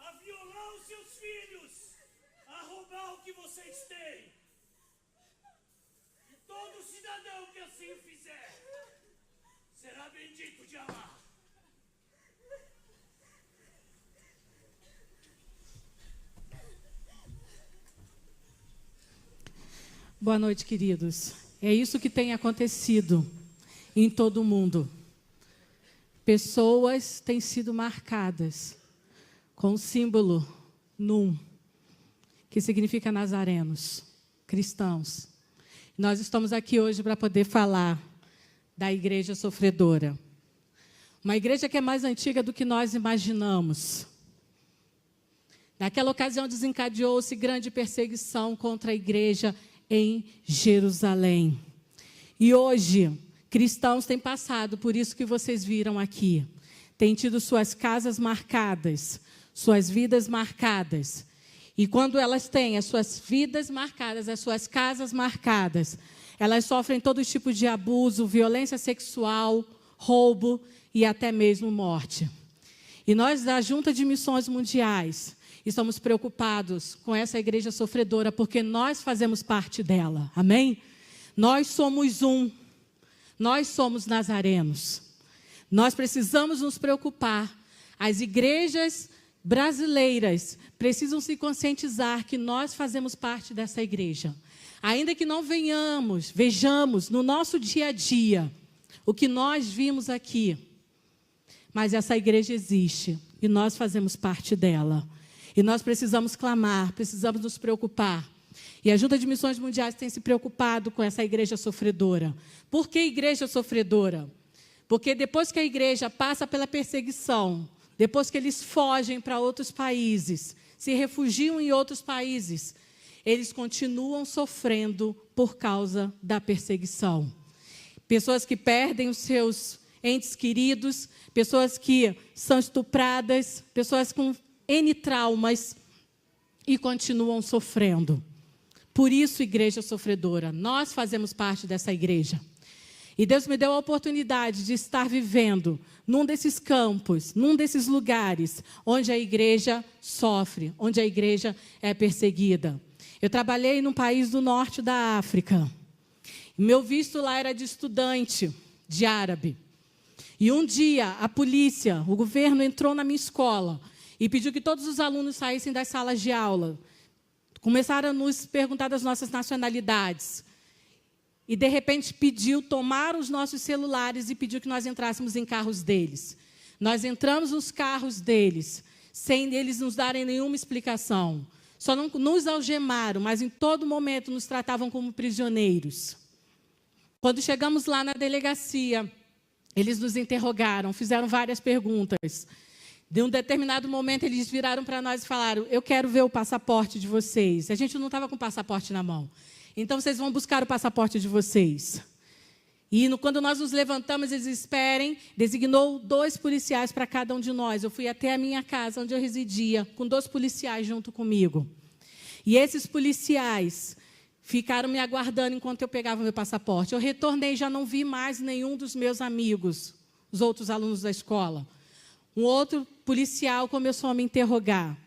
a violar os seus filhos, a roubar o que vocês têm. Todo cidadão que assim fizer será bendito de Allah. Boa noite, queridos. É isso que tem acontecido em todo o mundo. Pessoas têm sido marcadas com o símbolo Num, que significa nazarenos, cristãos. Nós estamos aqui hoje para poder falar da igreja sofredora. Uma igreja que é mais antiga do que nós imaginamos. Naquela ocasião desencadeou-se grande perseguição contra a igreja em Jerusalém. E hoje, cristãos têm passado por isso que vocês viram aqui. Têm tido suas casas marcadas, suas vidas marcadas. E quando elas têm as suas vidas marcadas, as suas casas marcadas, elas sofrem todo tipo de abuso, violência sexual, roubo e até mesmo morte. E nós, da Junta de Missões Mundiais, estamos preocupados com essa igreja sofredora, porque nós fazemos parte dela, amém? Nós somos nós somos nazarenos. Nós precisamos nos preocupar. As igrejas brasileiras precisam se conscientizar que nós fazemos parte dessa igreja. Ainda que não vejamos no nosso dia a dia o que nós vimos aqui, mas essa igreja existe e nós fazemos parte dela. E nós precisamos clamar, precisamos nos preocupar. E a Junta de Missões Mundiais tem se preocupado com essa igreja sofredora. Por que igreja sofredora? Porque depois que a igreja passa pela perseguição, depois que eles fogem para outros países, se refugiam em outros países, eles continuam sofrendo por causa da perseguição. Pessoas que perdem os seus entes queridos, pessoas que são estupradas, pessoas com N traumas e continuam sofrendo. Por isso, igreja sofredora, nós fazemos parte dessa igreja. E Deus me deu a oportunidade de estar vivendo num desses campos, num desses lugares onde a igreja sofre, onde a igreja é perseguida. Eu trabalhei num país do norte da África. Meu visto lá era de estudante, de árabe. E um dia, a polícia, o governo entrou na minha escola e pediu que todos os alunos saíssem das salas de aula. Começaram a nos perguntar das nossas nacionalidades. E, de repente, tomaram os nossos celulares e pediu que nós entrássemos em carros deles. Nós entramos nos carros deles, sem eles nos darem nenhuma explicação. Só não nos algemaram, mas em todo momento nos tratavam como prisioneiros. Quando chegamos lá na delegacia, eles nos interrogaram, fizeram várias perguntas. De um determinado momento, eles viraram para nós e falaram: eu quero ver o passaporte de vocês. A gente não estava com o passaporte na mão. Então, vocês vão buscar o passaporte de vocês. E quando nós nos levantamos, eles esperem, designou 2 policiais para cada um de nós. Eu fui até a minha casa, onde eu residia, com 2 policiais junto comigo. E esses policiais ficaram me aguardando enquanto eu pegava o meu passaporte. Eu retornei, já não vi mais nenhum dos meus amigos, os outros alunos da escola. Um outro policial começou a me interrogar.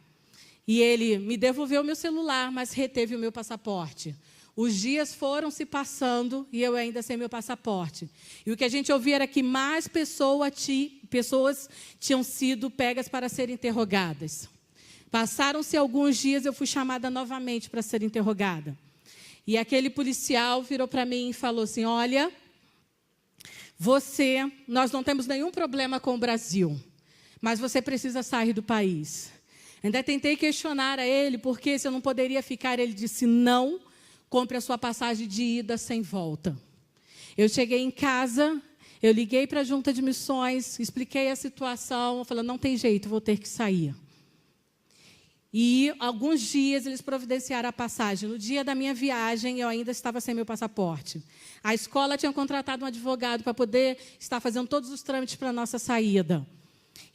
E ele me devolveu o meu celular, mas reteve o meu passaporte. Os dias foram se passando e eu ainda sem meu passaporte. E o que a gente ouvia era que mais pessoas tinham sido pegas para serem interrogadas. Passaram-se alguns dias, eu fui chamada novamente para ser interrogada. E aquele policial virou para mim e falou assim: olha, nós não temos nenhum problema com o Brasil, mas você precisa sair do país. Ainda tentei questionar a ele porque se eu não poderia ficar. Ele disse: não, compre a sua passagem de ida sem volta. Eu cheguei em casa, eu liguei para a Junta de Missões, expliquei a situação, eu falei: não tem jeito, vou ter que sair. E alguns dias eles providenciaram a passagem. No dia da minha viagem, eu ainda estava sem meu passaporte. A escola tinha contratado um advogado para poder estar fazendo todos os trâmites para a nossa saída.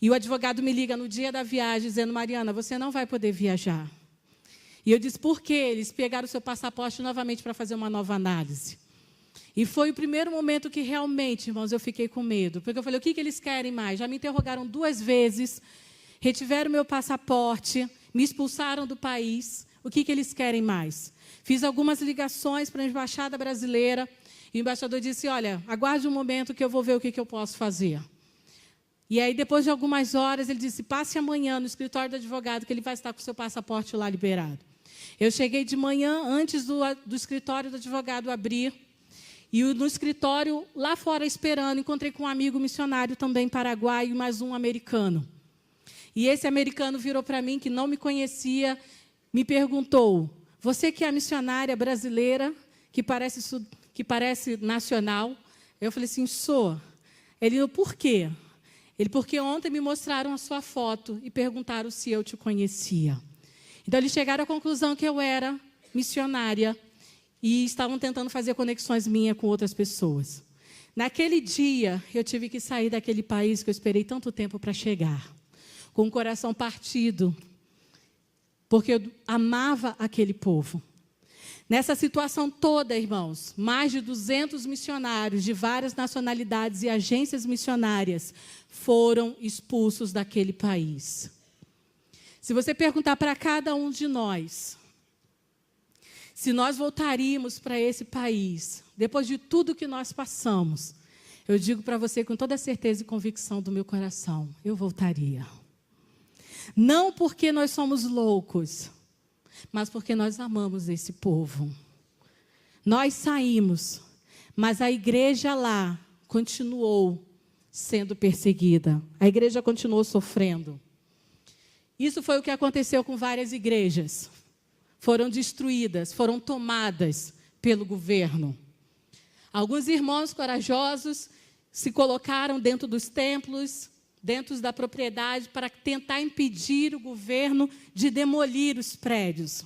E o advogado me liga no dia da viagem, dizendo: Mariana, você não vai poder viajar. E eu disse: por quê? Eles pegaram o seu passaporte novamente para fazer uma nova análise. E foi o primeiro momento que realmente, irmãos, eu fiquei com medo. Porque eu falei: o que eles querem mais? Já me interrogaram 2 vezes. retiveram meu passaporte, me expulsaram do país. O que eles querem mais? Fiz algumas ligações para a embaixada brasileira e o embaixador disse, olha, aguarde um momento que eu vou ver o que eu posso fazer. E aí, depois de algumas horas, ele disse, passe amanhã no escritório do advogado que ele vai estar com o seu passaporte lá liberado. Eu cheguei de manhã, antes do escritório do advogado abrir, e no escritório, lá fora esperando, encontrei com um amigo missionário também paraguaio e mais um americano. E esse americano virou para mim, que não me conhecia, me perguntou, você que é a missionária brasileira, que parece nacional? Eu falei assim, sou. Ele, por quê? Ele, porque ontem me mostraram a sua foto e perguntaram se eu te conhecia. Então, eles chegaram à conclusão que eu era missionária e estavam tentando fazer conexões minhas com outras pessoas. Naquele dia, eu tive que sair daquele país que eu esperei tanto tempo para chegar, com o coração partido, porque eu amava aquele povo. Nessa situação toda, irmãos, mais de 200 missionários de várias nacionalidades e agências missionárias foram expulsos daquele país. Se você perguntar para cada um de nós, se nós voltaríamos para esse país, depois de tudo que nós passamos, eu digo para você com toda a certeza e convicção do meu coração, eu voltaria. Não porque nós somos loucos, mas porque nós amamos esse povo. Nós saímos, mas a igreja lá continuou sendo perseguida. A igreja continuou sofrendo. Isso foi o que aconteceu com várias igrejas. Foram destruídas, foram tomadas pelo governo. Alguns irmãos corajosos se colocaram dentro dos templos, dentro da propriedade, para tentar impedir o governo de demolir os prédios.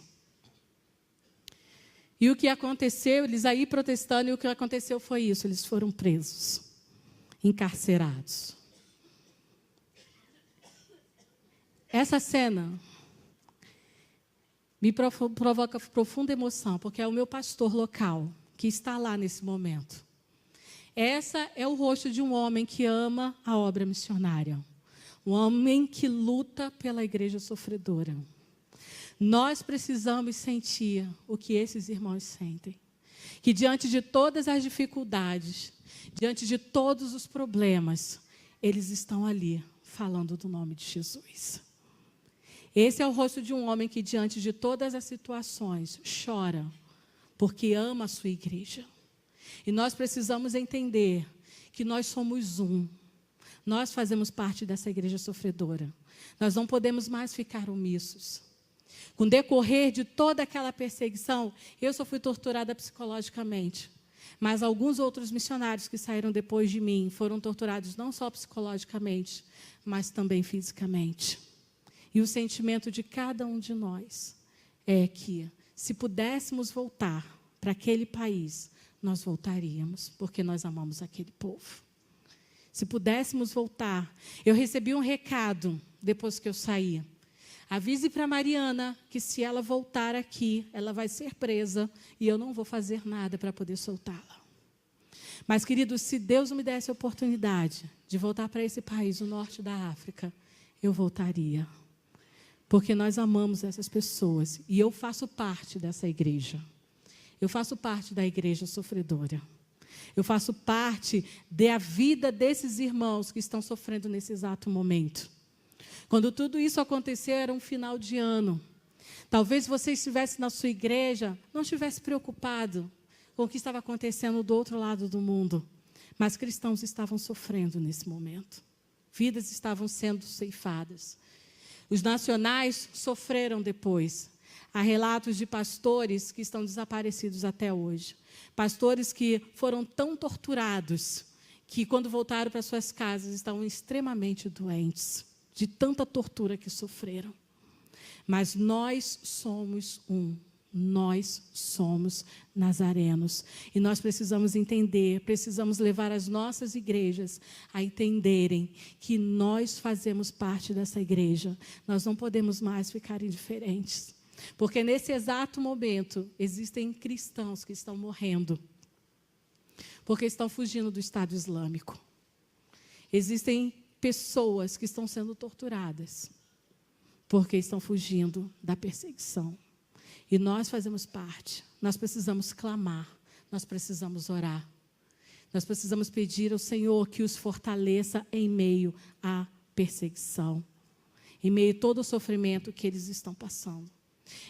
E o que aconteceu, eles aí protestando, e o que aconteceu foi isso, eles foram presos, encarcerados. Essa cena me provoca profunda emoção, porque é o meu pastor local que está lá nesse momento. Essa é o rosto de um homem que ama a obra missionária. Um homem que luta pela igreja sofredora. Nós precisamos sentir o que esses irmãos sentem. Que diante de todas as dificuldades, diante de todos os problemas, eles estão ali falando do nome de Jesus. Esse é o rosto de um homem que diante de todas as situações chora, porque ama a sua igreja. E nós precisamos entender que nós somos um. Nós fazemos parte dessa igreja sofredora. Nós não podemos mais ficar omissos. Com o decorrer de toda aquela perseguição, eu só fui torturada psicologicamente. Mas alguns outros missionários que saíram depois de mim foram torturados não só psicologicamente, mas também fisicamente. E o sentimento de cada um de nós é que, se pudéssemos voltar para aquele país, nós voltaríamos, porque nós amamos aquele povo. Se pudéssemos voltar, eu recebi um recado depois que eu saí. Avise para a Mariana que se ela voltar aqui, ela vai ser presa e eu não vou fazer nada para poder soltá-la. Mas, queridos, se Deus me desse a oportunidade de voltar para esse país, o norte da África, eu voltaria. Porque nós amamos essas pessoas e eu faço parte dessa igreja. Eu faço parte da igreja sofredora. Eu faço parte da vida desses irmãos que estão sofrendo nesse exato momento. Quando tudo isso aconteceu, era um final de ano. Talvez você estivesse na sua igreja, não estivesse preocupado com o que estava acontecendo do outro lado do mundo. Mas cristãos estavam sofrendo nesse momento. Vidas estavam sendo ceifadas. Os nacionais sofreram depois. Há relatos de pastores que estão desaparecidos até hoje. Pastores que foram tão torturados que, quando voltaram para suas casas, estavam extremamente doentes, de tanta tortura que sofreram. Mas nós somos um. Nós somos nazarenos. E nós precisamos entender, precisamos levar as nossas igrejas a entenderem que nós fazemos parte dessa igreja. Nós não podemos mais ficar indiferentes. Porque nesse exato momento, existem cristãos que estão morrendo. Porque estão fugindo do Estado Islâmico. Existem pessoas que estão sendo torturadas. porque estão fugindo da perseguição. E nós fazemos parte. Nós precisamos clamar, nós precisamos orar. Nós precisamos pedir ao Senhor que os fortaleça em meio à perseguição, em meio a todo o sofrimento que eles estão passando.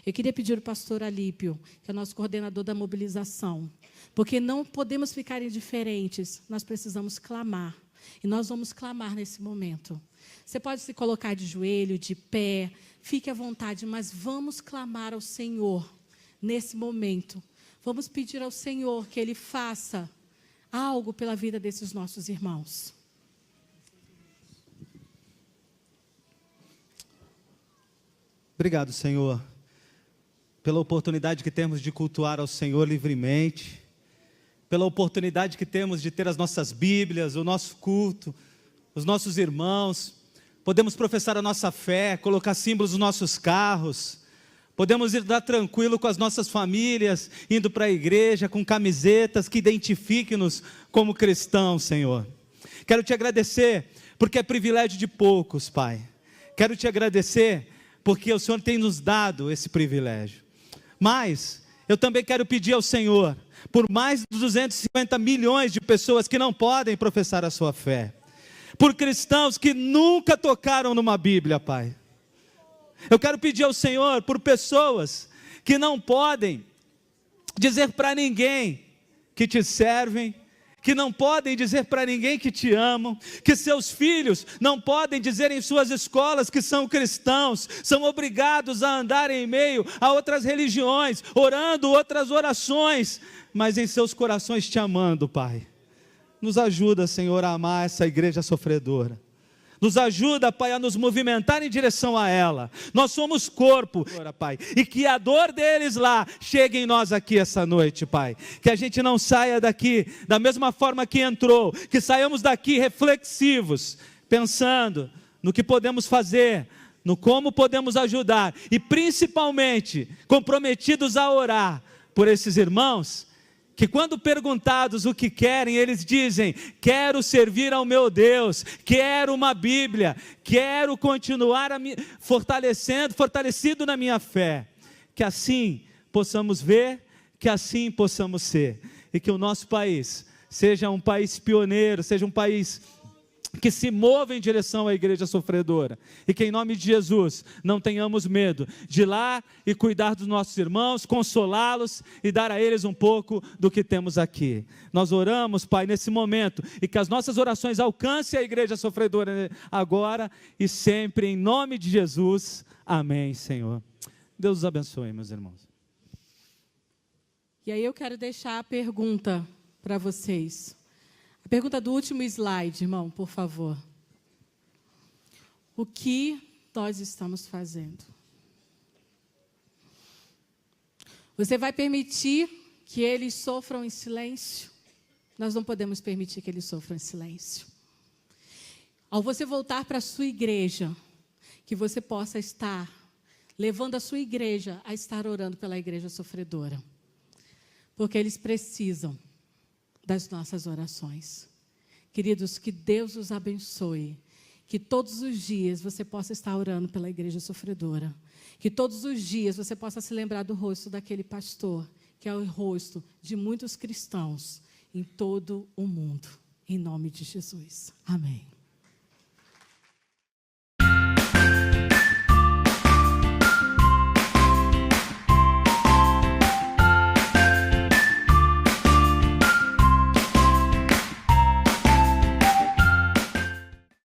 Eu queria pedir ao pastor Alípio, que é o nosso coordenador da mobilização, porque não podemos ficar indiferentes, nós precisamos clamar. E nós vamos clamar nesse momento. Você pode se colocar de joelho, de pé, fique à vontade, mas vamos clamar ao Senhor nesse momento. Vamos pedir ao Senhor que Ele faça algo pela vida desses nossos irmãos. Obrigado, Senhor, pela oportunidade que temos de cultuar ao Senhor livremente, pela oportunidade que temos de ter as nossas Bíblias, o nosso culto, os nossos irmãos, podemos professar a nossa fé, colocar símbolos nos nossos carros, podemos ir lá tranquilo com as nossas famílias, indo para a igreja com camisetas que identifiquem-nos como cristãos, Senhor. Quero te agradecer, porque é privilégio de poucos, Pai. Quero te agradecer, porque o Senhor tem nos dado esse privilégio. Mas eu também quero pedir ao Senhor, por mais de 250 milhões de pessoas que não podem professar a sua fé, por cristãos que nunca tocaram numa Bíblia, Pai. Eu quero pedir ao Senhor por pessoas que não podem dizer para ninguém que te servem, que não podem dizer para ninguém que te amam, que seus filhos não podem dizer em suas escolas que são cristãos, são obrigados a andar em meio a outras religiões, orando outras orações, mas em seus corações te amando, Pai. Nos ajuda, Senhor, a amar essa igreja sofredora. Nos ajuda, Pai, a nos movimentar em direção a ela. Nós somos corpo, Pai, e que a dor deles lá chegue em nós aqui essa noite, Pai. Que a gente não saia daqui da mesma forma que entrou, que saiamos daqui reflexivos, pensando no que podemos fazer, no como podemos ajudar, e principalmente comprometidos a orar por esses irmãos, que quando perguntados o que querem, eles dizem: quero servir ao meu Deus, quero uma Bíblia, quero continuar fortalecido na minha fé. Que assim possamos ver, que assim possamos ser, e que o nosso país seja um país pioneiro, seja um país que se mova em direção à igreja sofredora, e que em nome de Jesus não tenhamos medo de ir lá e cuidar dos nossos irmãos, consolá-los e dar a eles um pouco do que temos aqui. Nós oramos, Pai, nesse momento, e que as nossas orações alcancem a igreja sofredora agora e sempre, em nome de Jesus. Amém, Senhor. Deus os abençoe, meus irmãos. E aí eu quero deixar a pergunta para vocês. A pergunta do último slide, irmão, por favor. O que nós estamos fazendo? Você vai permitir que eles sofram em silêncio? Nós não podemos permitir que eles sofram em silêncio. Ao você voltar para a sua igreja, que você possa estar levando a sua igreja a estar orando pela igreja sofredora. Porque eles precisam das nossas orações. Queridos, que Deus os abençoe, que todos os dias você possa estar orando pela igreja sofredora, que todos os dias você possa se lembrar do rosto daquele pastor, que é o rosto de muitos cristãos em todo o mundo, em nome de Jesus. Amém.